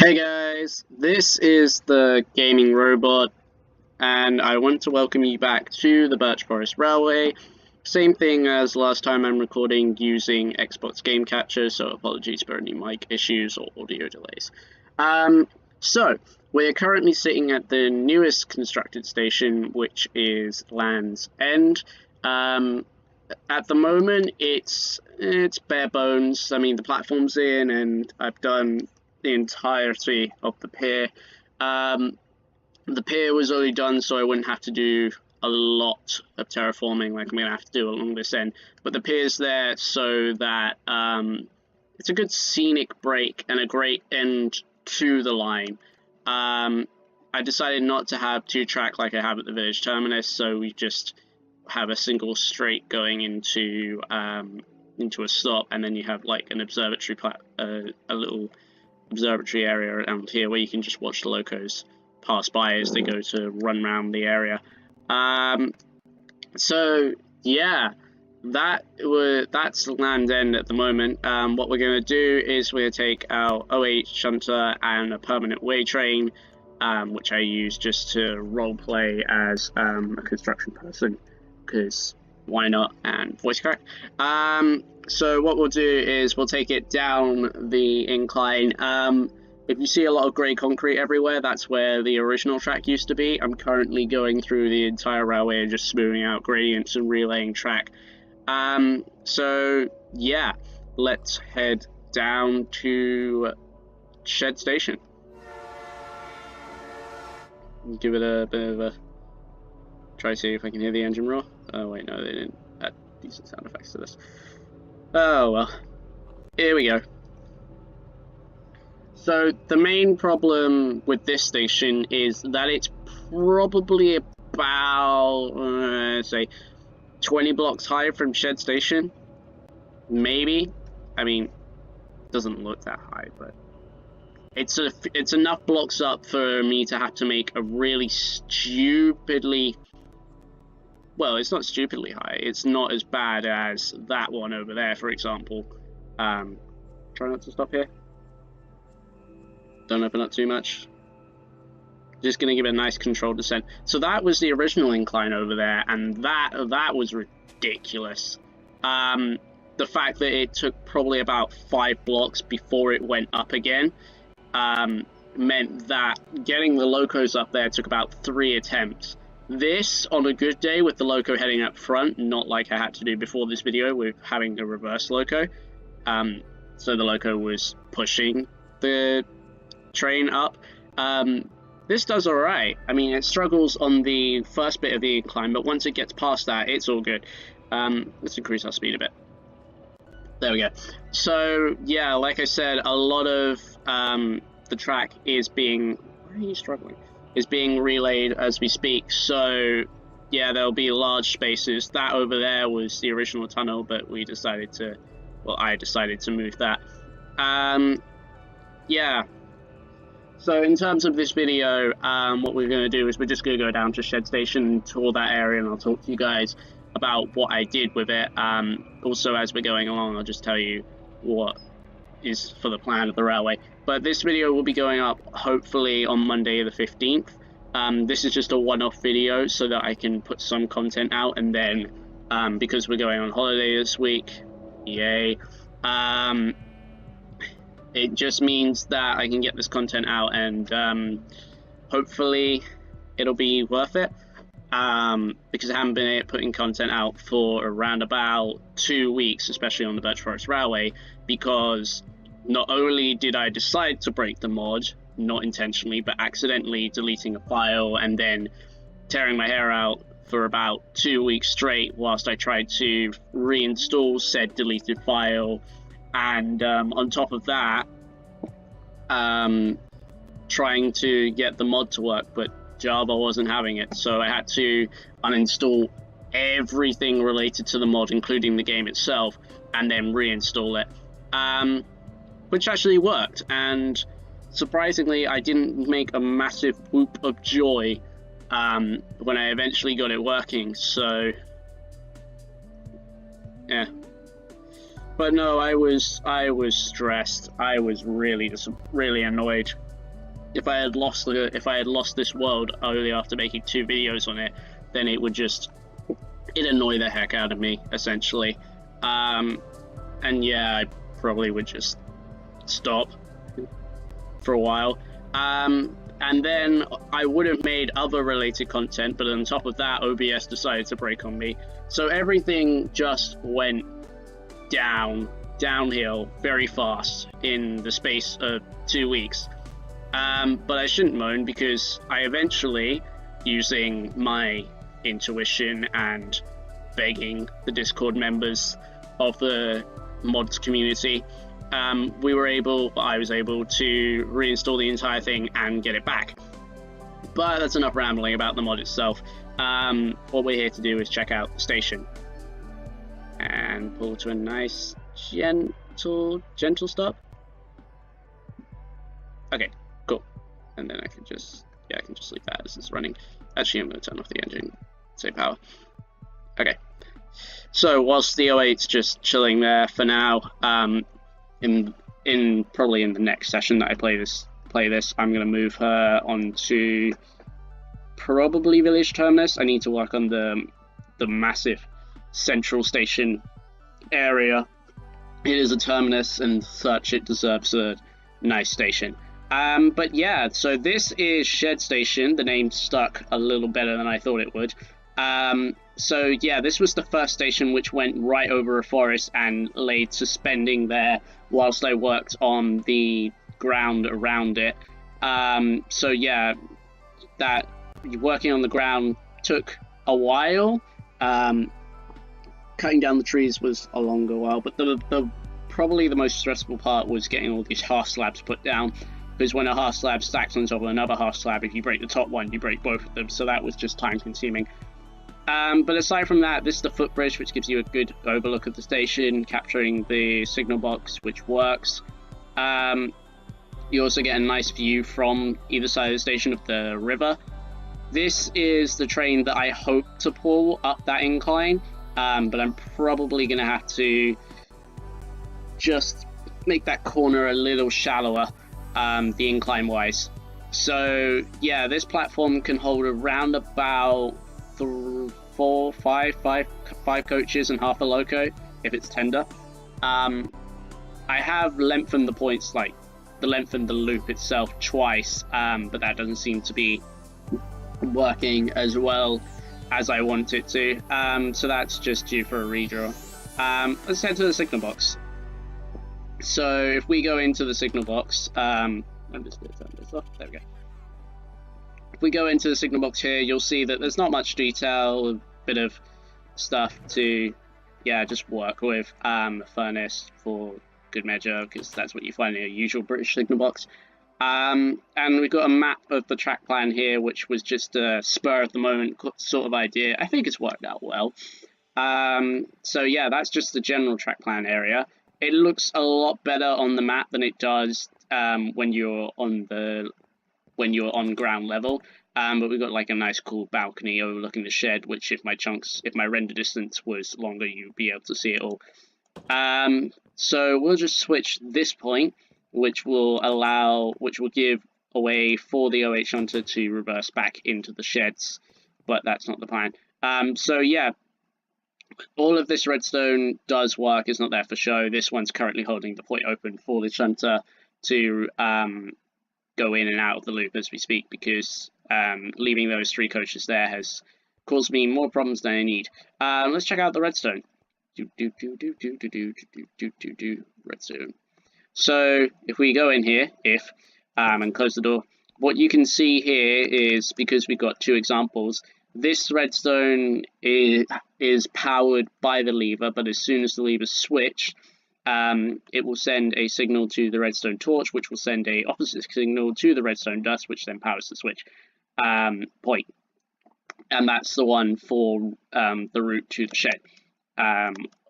Hey guys, this is the gaming robot, and I want to welcome you back to the Birch Forest Railway. Same thing as last time. I'm recording using Xbox Game Catcher, so apologies for any mic issues or audio delays. So we're currently sitting at the newest constructed station, which is Land's End. At the moment, it's bare bones. I mean, the platform's in, and I've done the entirety of the pier. The pier was only done so I wouldn't have to do a lot of terraforming like I'm going to have to do along this end. But the pier's there so that it's a good scenic break and a great end to the line. I decided not to have two track like I have at the village terminus, so we just have a single straight going into a stop, and then you have like an observatory a little observatory area around here where you can just watch the locos pass by as they go to run around the area. So yeah, that's Land End at the moment. What we're going to do is we're going to take our 08 shunter and a permanent way train, which I use just to roleplay as a construction person, because why not, and voice crack. So what we'll do is we'll take it down the incline. If you see a lot of grey concrete everywhere, that's where the original track used to be. I'm currently going through the entire railway and just smoothing out gradients and relaying track. So yeah, let's head down to Shed Station. Give it a bit of a try, see if I can hear the engine roar. Oh wait, no, they didn't add decent sound effects to this. Oh well, here we go. So the main problem with this station is that it's probably about, say, 20 blocks high from Shed Station. Maybe. I mean, it doesn't look that high, but it's enough blocks up for me to have to make a really stupidly... Well, it's not stupidly high. It's not as bad as that one over there, for example. Try not to stop here. Don't open up too much. Just gonna give it a nice controlled descent. So that was the original incline over there, and that was ridiculous. The fact that it took probably about 5 blocks before it went up again meant that getting the locos up there took about 3 attempts. This, on a good day, with the loco heading up front, not like I had to do before this video with having a reverse loco. So the loco was pushing the train up. This does alright. I mean, it struggles on the first bit of the incline, but once it gets past that, it's all good. Let's increase our speed a bit. There we go. So, yeah, like I said, a lot of the track is being... Why are you struggling? Is being relayed as we speak, so yeah, there'll be large spaces. That over there was the original tunnel, but we decided to, well, I decided to move that. Yeah, so in terms of this video, what we're going to do is we're just going to go down to Shed Station and tour that area, and I'll talk to you guys about what I did with it. Also, as we're going along, I'll just tell you what is for the plan of the railway. But this video will be going up hopefully on Monday the 15th. This is just a one-off video so that I can put some content out, and then because we're going on holiday this week, yay, it just means that I can get this content out, and hopefully it'll be worth it, because I haven't been putting content out for around about 2 weeks, especially on the Birch Forest Railway, because not only did I decide to break the mod, not intentionally, but accidentally deleting a file and then tearing my hair out for about 2 weeks straight whilst I tried to reinstall said deleted file, and on top of that, trying to get the mod to work, but Java wasn't having it, so I had to uninstall everything related to the mod, including the game itself, and then reinstall it. Which actually worked, and surprisingly I didn't make a massive whoop of joy when I eventually got it working, so yeah. But no, I was stressed. I was really annoyed. if I had lost this world only after making 2 videos on it, then it'd annoy the heck out of me, essentially. And yeah, I probably would just stop for a while. And then I would have made other related content, but on top of that, OBS decided to break on me. So everything just went downhill very fast in the space of 2 weeks. But I shouldn't moan, because I eventually, using my intuition and begging the Discord members of the mods community, I was able to reinstall the entire thing and get it back. But that's enough rambling about the mod itself. What we're here to do is check out the station and pull to a nice gentle stop. Okay, cool. And then I can just leave that as it's running. Actually, I'm going to turn off the engine, save power. Okay. So whilst the 08's just chilling there for now, probably in the next session that I play this, I'm going to move her onto probably Village Terminus. I need to work on the massive central station area. It is a terminus, and such, it deserves a nice station. But yeah, so this is Shed Station. The name stuck a little better than I thought it would. So yeah, this was the first station which went right over a forest and laid suspending there whilst I worked on the ground around it. So yeah, that working on the ground took a while. Cutting down the trees was a longer while, but the probably the most stressful part was getting all these half slabs put down, because when a half slab stacks on top of another half slab, if you break the top one, you break both of them, so that was just time consuming. But aside from that, this is the footbridge, which gives you a good overlook of the station, capturing the signal box, which works. You also get a nice view from either side of the station of the river. This is the train that I hope to pull up that incline, but I'm probably going to have to just make that corner a little shallower, the incline wise. So yeah, this platform can hold around about 5 coaches and half a loco if it's tender. I have lengthened the points, like lengthened the loop itself twice, but that doesn't seem to be working as well as I want it to. So that's just due for a redraw. Let's head to the signal box. So if we go into the signal box, I'm just going to turn this off. There we go. If we go into the signal box here, you'll see that there's not much detail, a bit of stuff to, yeah, just work with. Furnace for good measure, because that's what you find in a usual British signal box. And we've got a map of the track plan here, which was just a spur of the moment sort of idea. I think it's worked out well. So yeah, that's just the general track plan area. It looks a lot better on the map than it does when you're on ground level. But we've got like a nice cool balcony overlooking the shed, which if my render distance was longer, you'd be able to see it all. So we'll just switch this point, which will give a way for the OH shunter to reverse back into the sheds, but that's not the plan. So yeah, all of this redstone does work. It's not there for show. This one's currently holding the point open for the shunter to go in and out of the loop as we speak, because leaving those 3 coaches there has caused me more problems than I need. Let's check out the redstone. Redstone. So if we go in here, and close the door, what you can see here is, because we've got 2 examples, this redstone is powered by the lever, but as soon as the lever's switched, it will send a signal to the redstone torch, which will send a opposite signal to the redstone dust, which then powers the switch point. And that's the one for the route to the shed,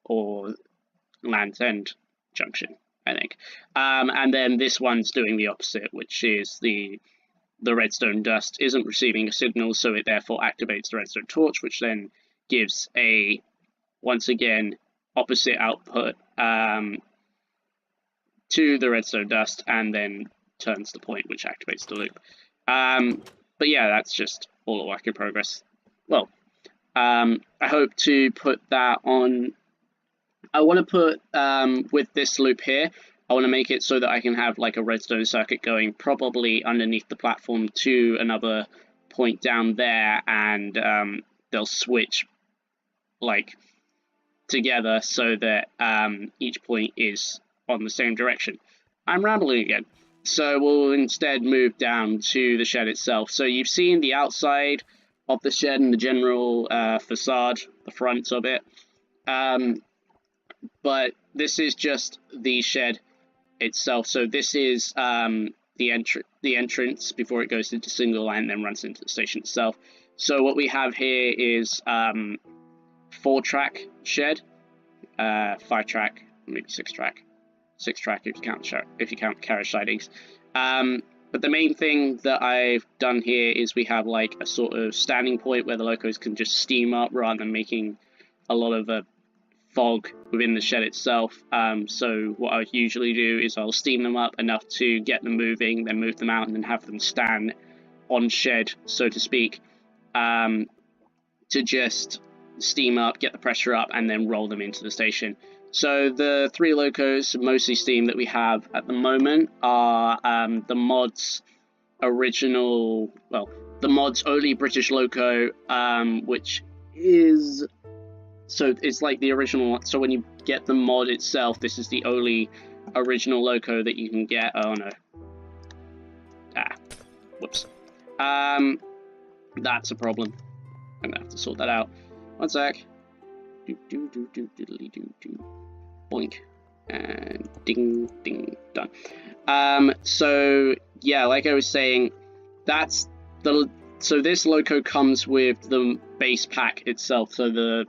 or Land's End junction, I think. And then this one's doing the opposite, which is the redstone dust isn't receiving a signal, so it therefore activates the redstone torch, which then gives a, once again, opposite output to the redstone dust, and then turns the point, which activates the loop. But yeah, that's just all a work in progress. Well, I hope to put that on. I want to put, with this loop here, I want to make it so that I can have like a redstone circuit going probably underneath the platform to another point down there, and they'll switch like together so that each point is on the same direction. I'm rambling again. So we'll instead move down to the shed itself. So you've seen the outside of the shed and the general facade, the front of it. But this is just the shed itself. So this is the entrance before it goes into single line and then runs into the station itself. So what we have here is 4-track shed, 5-track, maybe 6-track, 6-track if you count carriage sidings. But the main thing that I've done here is we have like a sort of standing point where the locos can just steam up rather than making a lot of fog within the shed itself. So what I usually do is I'll steam them up enough to get them moving, then move them out, and then have them stand on shed, so to speak, to just steam up, get the pressure up, and then roll them into the station. So the 3 locos, mostly steam, that we have at the moment are the mod's original, well, the mod's only British loco, which is, so it's like the original one. So when you get the mod itself, this is the only original loco that you can get. Oh no. Whoops. That's a problem. I'm gonna have to sort that out. One sec. Boink. And ding, ding, done. So yeah, like I was saying, that's the, so this loco comes with the base pack itself. So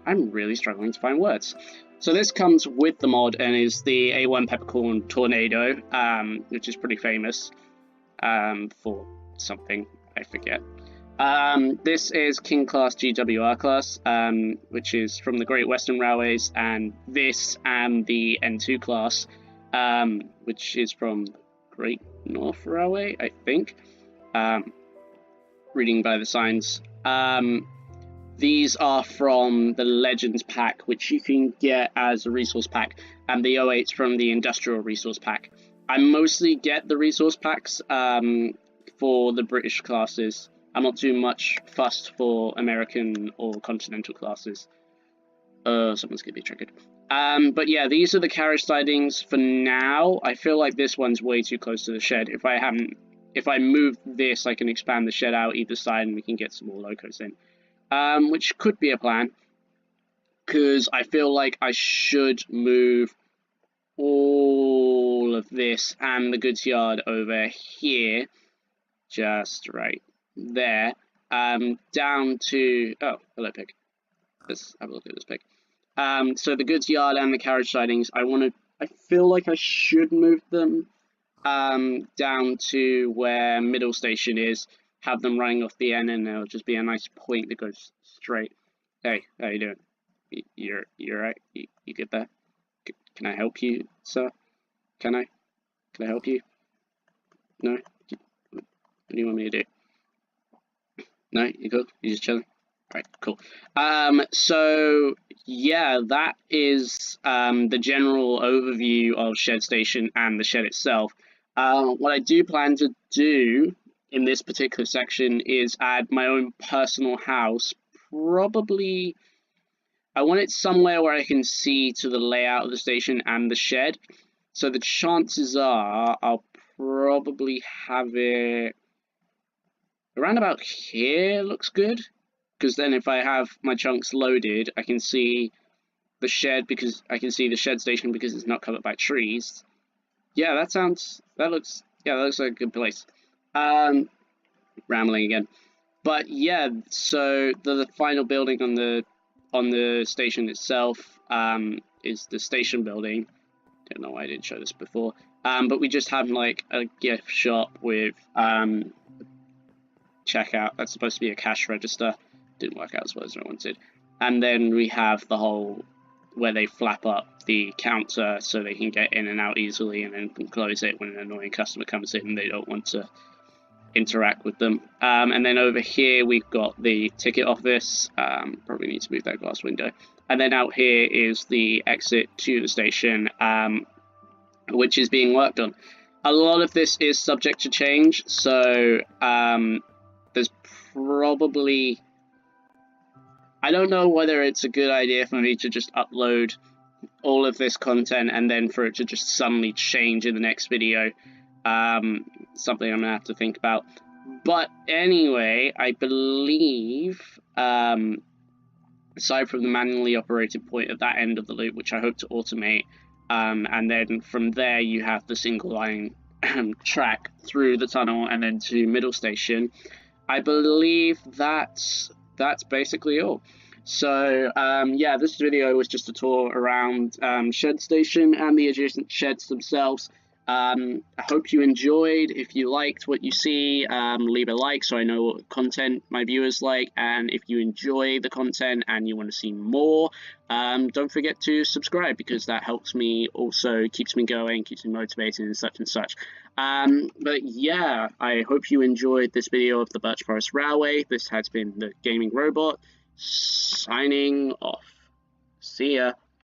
I'm really struggling to find words. So this comes with the mod and is the A1 Peppercorn Tornado, which is pretty famous for something, I forget. This is King Class GWR class, which is from the Great Western Railways, and this and the N2 class, which is from the Great North Railway, I think. Reading by the signs. These are from the Legends pack, which you can get as a resource pack, and the 08's from the Industrial Resource pack. I mostly get the resource packs for the British classes. I'm not too much fussed for American or continental classes. Someone's gonna be triggered. But yeah, these are the carriage sidings for now. I feel like this one's way too close to the shed. If I move this, I can expand the shed out either side and we can get some more locos in. Which could be a plan, because I feel like I should move all of this and the goods yard over here, just right there, down to, oh, hello pig, let's have a look at this pig. So the goods yard and the carriage sidings, I feel like I should move them down to where middle station is, have them running off the end, and there'll just be a nice point that goes straight. Hey, how you doing? You're right? You get that? Can I help you, sir? Can I help you? No? What do you want me to do? No? You cool? You just chilling? Alright, cool. So yeah, that is the general overview of Shed Station and the shed itself. What I do plan to do in this particular section is add my own personal house. Probably, I want it somewhere where I can see to the layout of the station and the shed. So the chances are I'll probably have it around about here. Looks good, because then if I have my chunks loaded, I can see the shed, because I can see the shed station because it's not covered by trees. Yeah, that looks like a good place. Rambling again, but yeah, so the final building on the station itself is the station building. Don't know why I didn't show this before, but we just have like a gift shop with checkout. That's supposed to be a cash register. Didn't work out as well as I wanted. And then we have the whole where they flap up the counter so they can get in and out easily, and then can close it when an annoying customer comes in and they don't want to interact with them. And then over here we've got the ticket office. Probably need to move that glass window. And then out here is the exit to the station, which is being worked on. A lot of this is subject to change, so there's probably... I don't know whether it's a good idea for me to just upload all of this content and then for it to just suddenly change in the next video. Something I'm gonna have to think about. But anyway, I believe, aside from the manually operated point at that end of the loop, which I hope to automate, and then from there you have the single line track through the tunnel and then to middle station. I believe that's basically all. So yeah, this video was just a tour around Shed Station and the adjacent sheds themselves. I hope you enjoyed. If you liked what you see, leave a like so I know what content my viewers like, and if you enjoy the content and you want to see more, don't forget to subscribe, because that helps me, also keeps me going, keeps me motivated and such. But yeah, I hope you enjoyed this video of the Birch Forest Railway. This has been the Gaming Robot, signing off. See ya.